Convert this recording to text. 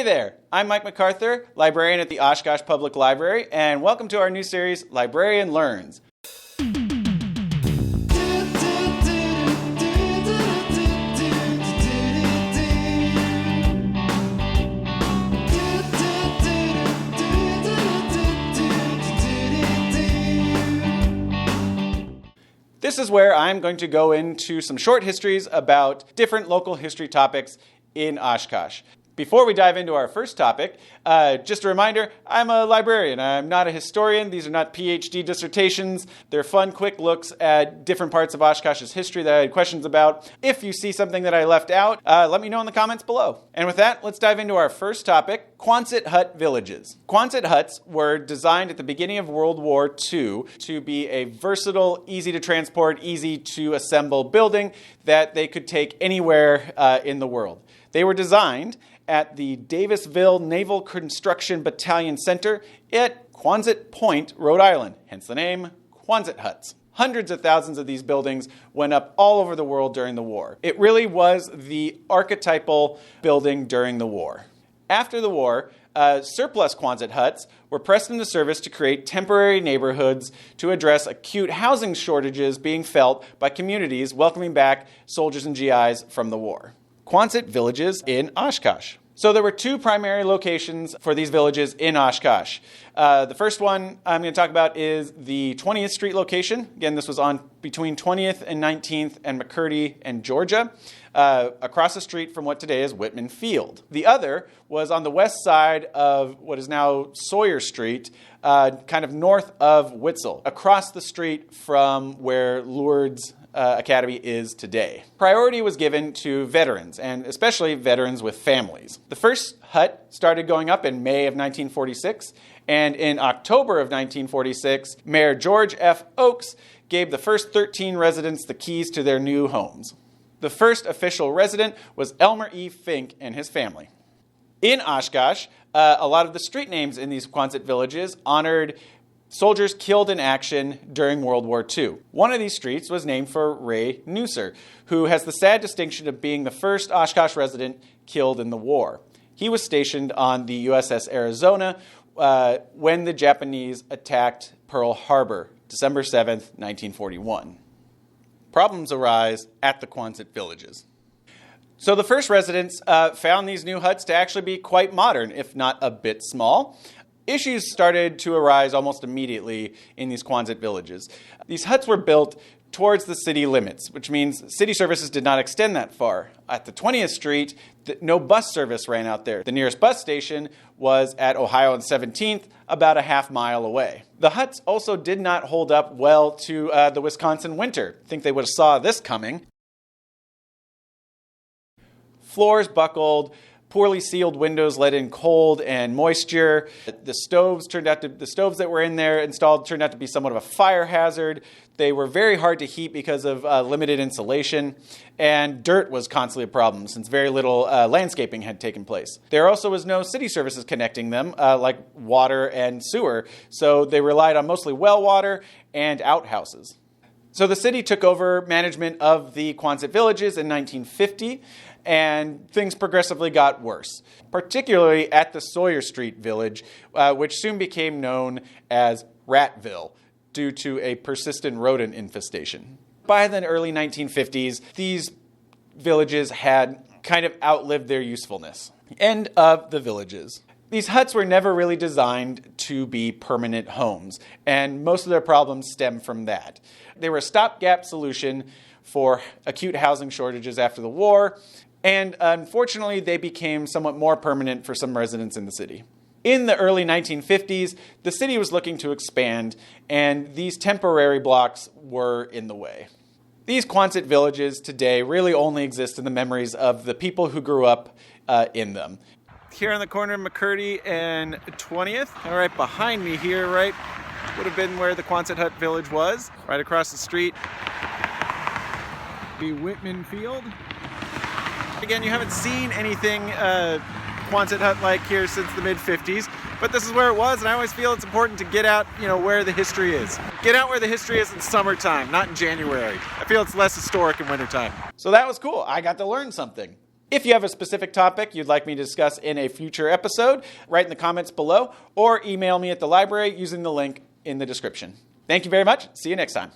Hey there, I'm Mike McArthur, librarian at the Oshkosh Public Library, and welcome to our new series, Librarian Learns. This is where I'm going to go into some short histories about different local history topics in Oshkosh. Before we dive into our first topic, just a reminder, I'm a librarian. I'm not a historian. These are not PhD dissertations. They're fun, quick looks at different parts of Oshkosh's history that I had questions about. If you see something that I left out, let me know in the comments below. And with that, let's dive into our first topic, Quonset Hut Villages. Quonset huts were designed at the beginning of World War II to be a versatile, easy to transport, easy to assemble building that they could take anywhere in the world. They were designed at the Davisville Naval Construction Battalion Center at Quonset Point, Rhode Island, hence the name Quonset Huts. Hundreds of thousands of these buildings went up all over the world during the war. It really was the archetypal building during the war. After the war, surplus Quonset huts were pressed into service to create temporary neighborhoods to address acute housing shortages being felt by communities welcoming back soldiers and GIs from the war. Quonset Villages in Oshkosh. So there were two primary locations for these villages in Oshkosh. The first one I'm going to talk about is the 20th Street location. Again, this was on between 20th and 19th and McCurdy and Georgia, across the street from what today is Whitman Field. The other was on the west side of what is now Sawyer Street, kind of north of Witzel, across the street from where Lourdes Academy is today. Priority was given to veterans, and especially veterans with families. The first hut started going up in May of 1946, and in October of 1946, Mayor George F. Oakes gave the first 13 residents the keys to their new homes. The first official resident was Elmer E. Fink and his family. In Oshkosh, a lot of the street names in these Quonset villages honored soldiers killed in action during World War II. One of these streets was named for Ray Nusser, who has the sad distinction of being the first Oshkosh resident killed in the war. He was stationed on the USS Arizona when the Japanese attacked Pearl Harbor, December 7th, 1941. Problems arise at the Quonset villages. So the first residents found these new huts to actually be quite modern, if not a bit small. Issues started to arise almost immediately in these Quonset villages. These huts were built towards the city limits, which means city services did not extend that far. At the 20th Street, no bus service ran out there. The nearest bus station was at Ohio and 17th, about a half mile away. The huts also did not hold up well to the Wisconsin winter. I think they would have saw this coming. Floors buckled. Poorly sealed windows let in cold and moisture. The stoves that were in there installed turned out to be somewhat of a fire hazard. They were very hard to heat because of limited insulation, and dirt was constantly a problem since very little landscaping had taken place. There also was no city services connecting them, like water and sewer, so they relied on mostly well water and outhouses. So the city took over management of the Quonset villages in 1950, and things progressively got worse, particularly at the Sawyer Street village, which soon became known as Ratville due to a persistent rodent infestation. By the early 1950s, these villages had kind of outlived their usefulness. End of the villages. These huts were never really designed to be permanent homes, and most of their problems stem from that. They were a stopgap solution for acute housing shortages after the war, and unfortunately, they became somewhat more permanent for some residents in the city. In the early 1950s, the city was looking to expand, and these temporary blocks were in the way. These Quonset villages today really only exist in the memories of the people who grew up in them. Here on the corner of McCurdy and 20th, and right behind me here, right, would have been where the Quonset Hut village was. Right across the street, the Whitman Field. Again, you haven't seen anything Quonset Hut-like here since the mid-50s, but this is where it was, and I always feel it's important to get out, where the history is. Get out where the history is in summertime, not in January. I feel it's less historic in wintertime. So that was cool. I got to learn something. If you have a specific topic you'd like me to discuss in a future episode, write in the comments below or email me at the library using the link in the description. Thank you very much. See you next time.